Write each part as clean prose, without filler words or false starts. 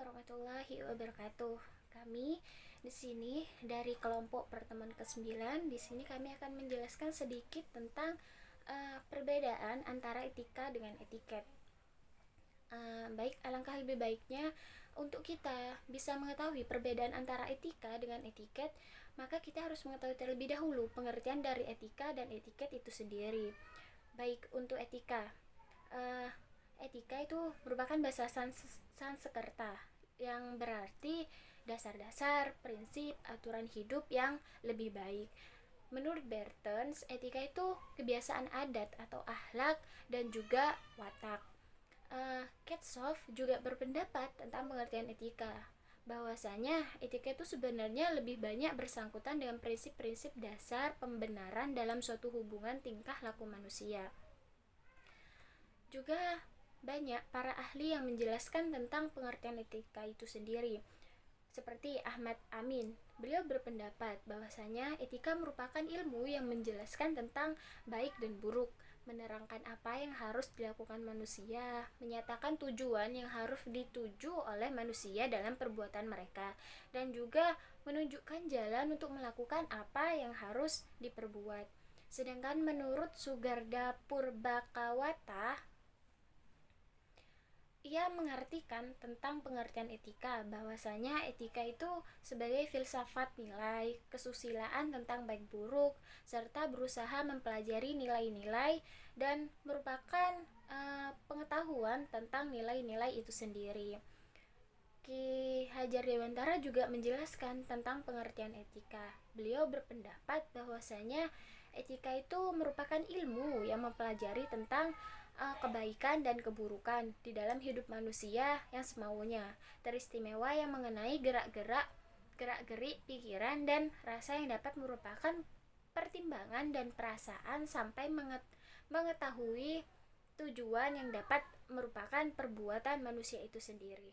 warahmatullahi wabarakatuh. Kami di sini dari kelompok pertemuan ke-9. Di sini kami akan menjelaskan sedikit tentang perbedaan antara etika dengan etiket. Baik, alangkah lebih baiknya untuk kita bisa mengetahui perbedaan antara etika dengan etiket, maka kita harus mengetahui terlebih dahulu pengertian dari etika dan etiket itu sendiri. Baik, untuk etika. Etika itu merupakan bahasa Sanskerta yang berarti dasar-dasar, prinsip, aturan hidup yang lebih baik. Menurut Bertens, etika itu kebiasaan adat atau akhlak dan juga watak. Ketsov juga berpendapat tentang pengertian etika, bahwasanya etika itu sebenarnya lebih banyak bersangkutan dengan prinsip-prinsip dasar pembenaran dalam suatu hubungan tingkah laku manusia. Juga banyak para ahli yang menjelaskan tentang pengertian etika itu sendiri. Seperti Ahmad Amin, beliau berpendapat bahwasanya etika merupakan ilmu yang menjelaskan tentang baik dan buruk, menerangkan apa yang harus dilakukan manusia, menyatakan tujuan yang harus dituju oleh manusia dalam perbuatan mereka, dan juga menunjukkan jalan untuk melakukan apa yang harus diperbuat. Sedangkan menurut Sugarda Purbakawata, ia mengartikan tentang pengertian etika, bahwasanya etika itu sebagai filsafat nilai, kesusilaan tentang baik buruk, serta berusaha mempelajari nilai-nilai dan merupakan pengetahuan tentang nilai-nilai itu sendiri. Ki Hajar Dewantara juga menjelaskan tentang pengertian etika. Beliau berpendapat bahwasanya etika itu merupakan ilmu yang mempelajari tentang kebaikan dan keburukan di dalam hidup manusia yang semaunya, teristimewa yang mengenai gerak-gerik pikiran dan rasa yang dapat merupakan pertimbangan dan perasaan sampai mengetahui tujuan yang dapat merupakan perbuatan manusia itu sendiri.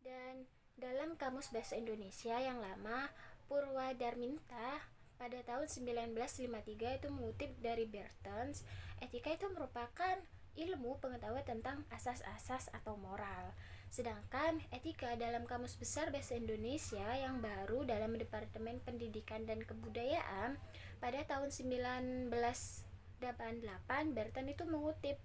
Dan dalam Kamus Bahasa Indonesia yang lama, Purwadarminta pada tahun 1953 itu mengutip dari Bertens, etika itu merupakan ilmu pengetahuan tentang asas-asas atau moral. Sedangkan etika dalam Kamus Besar Bahasa Indonesia yang baru dalam Departemen Pendidikan dan Kebudayaan pada tahun 1988, Bertens itu mengutip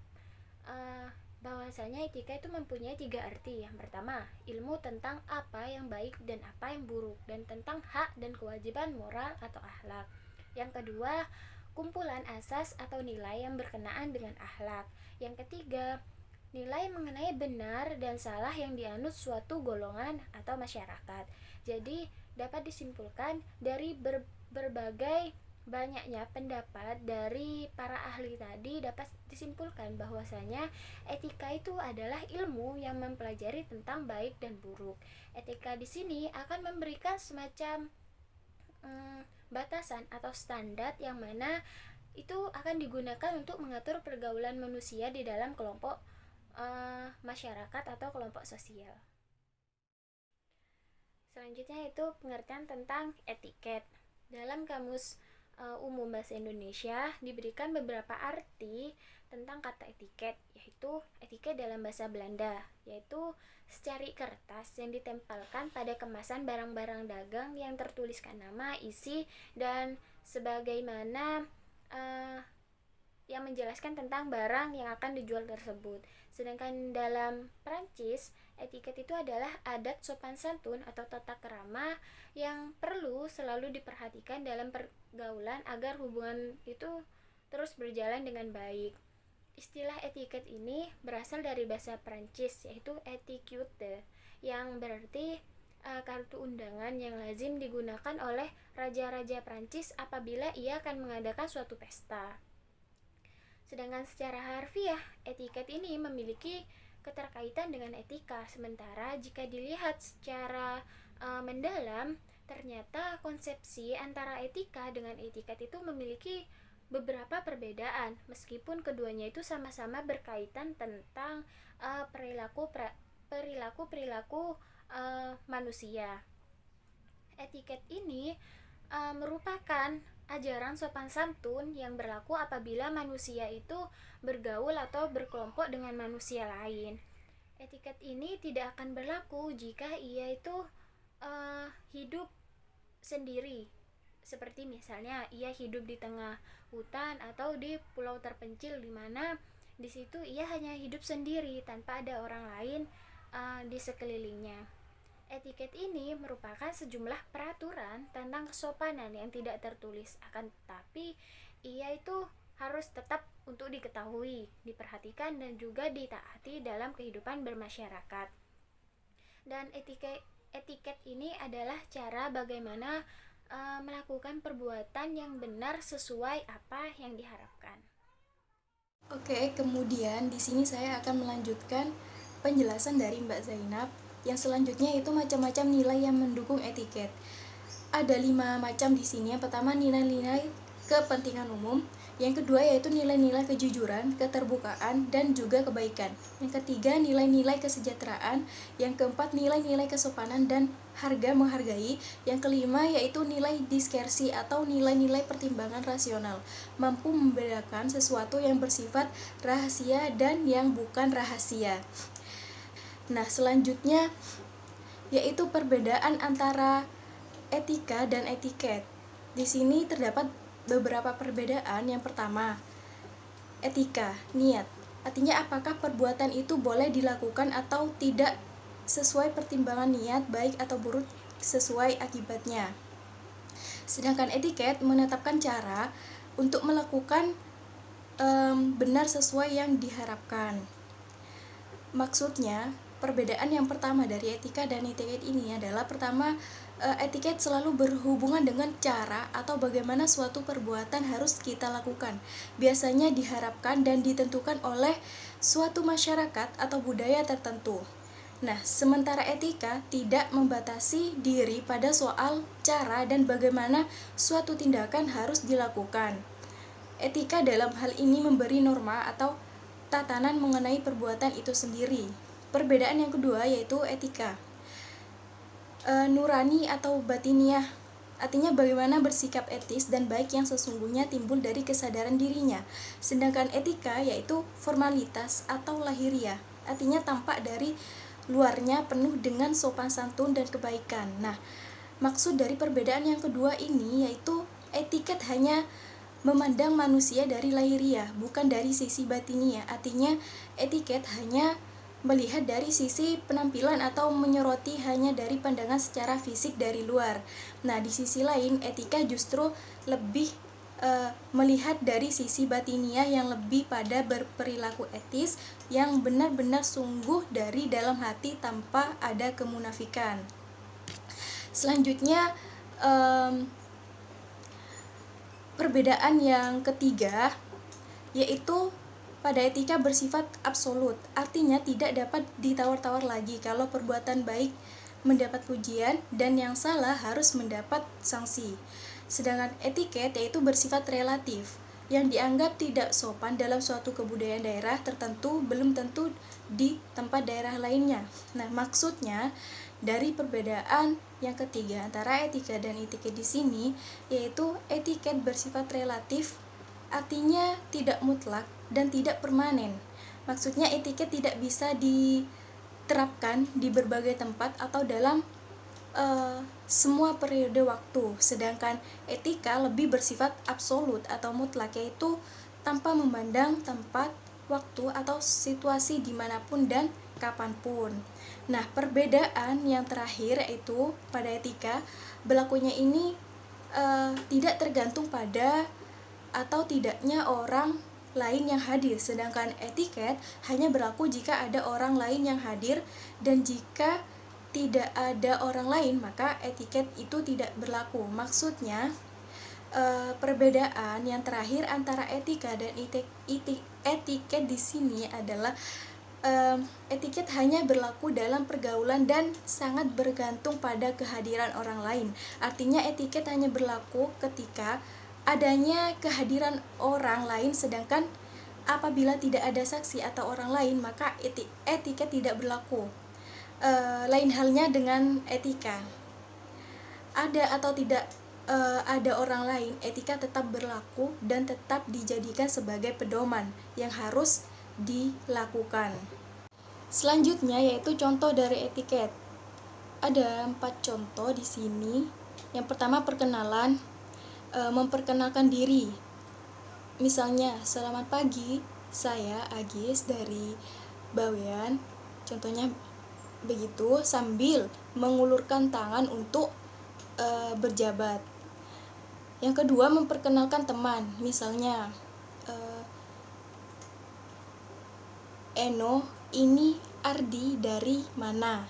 bahwasanya etika itu mempunyai 3 arti. Yang pertama, ilmu tentang apa yang baik dan apa yang buruk, dan tentang hak dan kewajiban moral atau akhlak. Yang kedua, kumpulan asas atau nilai yang berkenaan dengan akhlak. Yang ketiga, nilai mengenai benar dan salah yang dianut suatu golongan atau masyarakat. Jadi dapat disimpulkan dari berbagai banyaknya pendapat dari para ahli tadi, dapat disimpulkan bahwasanya etika itu adalah ilmu yang mempelajari tentang baik dan buruk. Etika di sini akan memberikan semacam batasan atau standar yang mana itu akan digunakan untuk mengatur pergaulan manusia di dalam kelompok masyarakat atau kelompok sosial. Selanjutnya itu pengertian tentang etiket. Dalam Kamus Umum Bahasa Indonesia diberikan beberapa arti tentang kata etiket, yaitu etiket dalam bahasa Belanda, yaitu secari kertas yang ditempelkan pada kemasan barang-barang dagang yang tertuliskan nama, isi, dan sebagaimana yang menjelaskan tentang barang yang akan dijual tersebut. Sedangkan dalam Prancis, etiket itu adalah adat sopan santun atau tata krama yang perlu selalu diperhatikan dalam pergaulan agar hubungan itu terus berjalan dengan baik. Istilah etiket ini berasal dari bahasa Prancis, yaitu etiquette, yang berarti kartu undangan yang lazim digunakan oleh raja-raja Prancis apabila ia akan mengadakan suatu pesta. Sedangkan secara harfiah, etiket ini memiliki keterkaitan dengan etika, sementara jika dilihat secara mendalam, ternyata konsepsi antara etika dengan etiket itu memiliki beberapa perbedaan, meskipun keduanya itu sama-sama berkaitan tentang perilaku manusia. Etiket ini merupakan ajaran sopan santun yang berlaku apabila manusia itu bergaul atau berkelompok dengan manusia lain. Etiket ini tidak akan berlaku jika ia itu hidup sendiri. Seperti misalnya ia hidup di tengah hutan atau di pulau terpencil di mana di situ ia hanya hidup sendiri tanpa ada orang lain di sekelilingnya. Etiket ini merupakan sejumlah peraturan tentang kesopanan yang tidak tertulis, akan tetapi ia itu harus tetap untuk diketahui, diperhatikan dan juga ditaati dalam kehidupan bermasyarakat. Dan etiket ini adalah cara bagaimana melakukan perbuatan yang benar sesuai apa yang diharapkan. Oke, kemudian di sini saya akan melanjutkan penjelasan dari Mbak Zainab. Yang selanjutnya itu macam-macam nilai yang mendukung etiket. Ada 5 macam di sini. Yang pertama nilai-nilai kepentingan umum, yang kedua yaitu nilai-nilai kejujuran, keterbukaan, dan juga kebaikan. Yang ketiga nilai-nilai kesejahteraan, yang keempat nilai-nilai kesopanan dan harga menghargai, yang kelima yaitu nilai diskresi atau nilai-nilai pertimbangan rasional, mampu membedakan sesuatu yang bersifat rahasia dan yang bukan rahasia. Nah, selanjutnya yaitu perbedaan antara etika dan etiket. Di sini terdapat beberapa perbedaan. Yang pertama, etika, niat. Artinya apakah perbuatan itu boleh dilakukan atau tidak sesuai pertimbangan niat baik atau buruk sesuai akibatnya. Sedangkan etiket menetapkan cara untuk melakukan benar sesuai yang diharapkan. Maksudnya, perbedaan yang pertama dari etika dan etiket ini adalah pertama, etiket selalu berhubungan dengan cara atau bagaimana suatu perbuatan harus kita lakukan. Biasanya diharapkan dan ditentukan oleh suatu masyarakat atau budaya tertentu. Nah, sementara etika tidak membatasi diri pada soal cara dan bagaimana suatu tindakan harus dilakukan. Etika dalam hal ini memberi norma atau tatanan mengenai perbuatan itu sendiri. Perbedaan yang kedua yaitu etika nurani atau batiniah, artinya bagaimana bersikap etis dan baik yang sesungguhnya timbul dari kesadaran dirinya. Sedangkan etika yaitu formalitas atau lahiriah, artinya tampak dari luarnya penuh dengan sopan santun dan kebaikan. Nah, maksud dari perbedaan yang kedua ini yaitu etiket hanya memandang manusia dari lahiriah, bukan dari sisi batiniah. Artinya etiket hanya melihat dari sisi penampilan atau menyoroti hanya dari pandangan secara fisik dari luar. Nah, di sisi lain etika justru lebih melihat dari sisi batiniah yang lebih pada berperilaku etis yang benar-benar sungguh dari dalam hati tanpa ada kemunafikan. Selanjutnya perbedaan yang ketiga yaitu pada etika bersifat absolut, artinya tidak dapat ditawar-tawar lagi kalau perbuatan baik mendapat pujian dan yang salah harus mendapat sanksi. Sedangkan etiket yaitu bersifat relatif, yang dianggap tidak sopan dalam suatu kebudayaan daerah tertentu belum tentu di tempat daerah lainnya. Nah, maksudnya dari perbedaan yang ketiga antara etika dan etiket di sini yaitu etiket bersifat relatif, artinya tidak mutlak dan tidak permanen. Maksudnya etiket tidak bisa diterapkan di berbagai tempat atau dalam semua periode waktu. Sedangkan etika lebih bersifat absolut atau mutlak, yaitu tanpa memandang tempat, waktu, atau situasi dimanapun dan kapanpun. Nah, perbedaan yang terakhir yaitu pada etika, berlakunya ini tidak tergantung pada atau tidaknya orang lain yang hadir, sedangkan etiket hanya berlaku jika ada orang lain yang hadir, dan jika tidak ada orang lain maka etiket itu tidak berlaku. Maksudnya perbedaan yang terakhir antara etika dan etiket di sini adalah etiket hanya berlaku dalam pergaulan dan sangat bergantung pada kehadiran orang lain. Artinya etiket hanya berlaku ketika adanya kehadiran orang lain, sedangkan apabila tidak ada saksi atau orang lain maka etiket tidak berlaku. Lain halnya dengan etika, ada atau tidak ada orang lain, etika tetap berlaku dan tetap dijadikan sebagai pedoman yang harus dilakukan. Selanjutnya yaitu contoh dari etiket. Ada 4 contoh di sini. Yang pertama perkenalan, memperkenalkan diri. Misalnya, selamat pagi, saya Agis dari Bawean. Contohnya begitu, sambil mengulurkan tangan untuk berjabat. Yang kedua memperkenalkan teman. Misalnya, Eno, ini Ardi dari mana?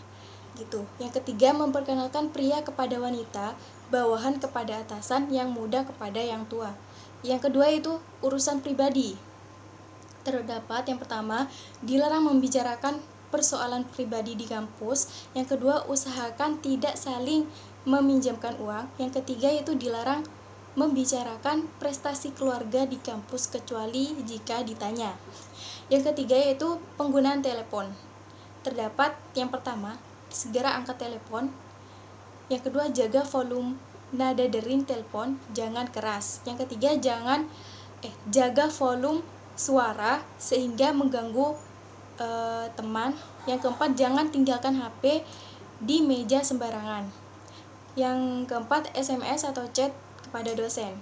Gitu. Yang ketiga memperkenalkan pria kepada wanita, bawahan kepada atasan, yang muda kepada yang tua. Yang kedua itu urusan pribadi. Terdapat yang pertama, dilarang membicarakan persoalan pribadi di kampus. Yang kedua, usahakan tidak saling meminjamkan uang. Yang ketiga yaitu dilarang membicarakan prestasi keluarga di kampus kecuali jika ditanya. Yang ketiga yaitu penggunaan telepon. Terdapat yang pertama, segera angkat telepon. Yang kedua, jaga volume nada dering telepon, jangan keras. Yang ketiga, jaga volume suara sehingga mengganggu teman. Yang keempat, jangan tinggalkan HP di meja sembarangan. Yang keempat, SMS atau chat kepada dosen.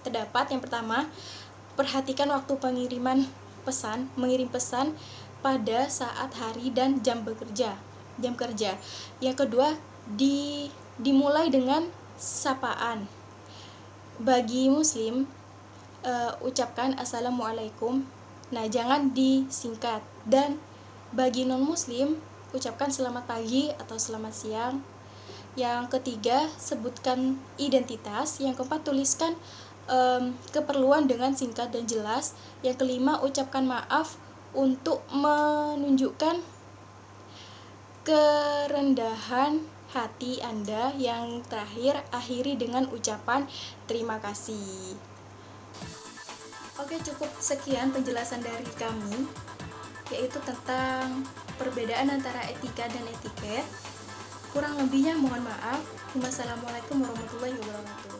Terdapat yang pertama, perhatikan waktu mengirim pesan pada saat hari dan jam kerja. Yang kedua, dimulai dengan sapaan. Bagi muslim, ucapkan assalamualaikum. Nah, jangan disingkat. Dan bagi non muslim, ucapkan selamat pagi atau selamat siang. Yang ketiga, sebutkan identitas. Yang keempat, tuliskan keperluan dengan singkat dan jelas. Yang kelima, ucapkan maaf untuk menunjukkan kerendahan hati Anda. Yang terakhir, akhiri dengan ucapan terima kasih. Oke, cukup sekian penjelasan dari kami, yaitu tentang perbedaan antara etika dan etiket. Kurang lebihnya mohon maaf. Wassalamualaikum warahmatullahi wabarakatuh.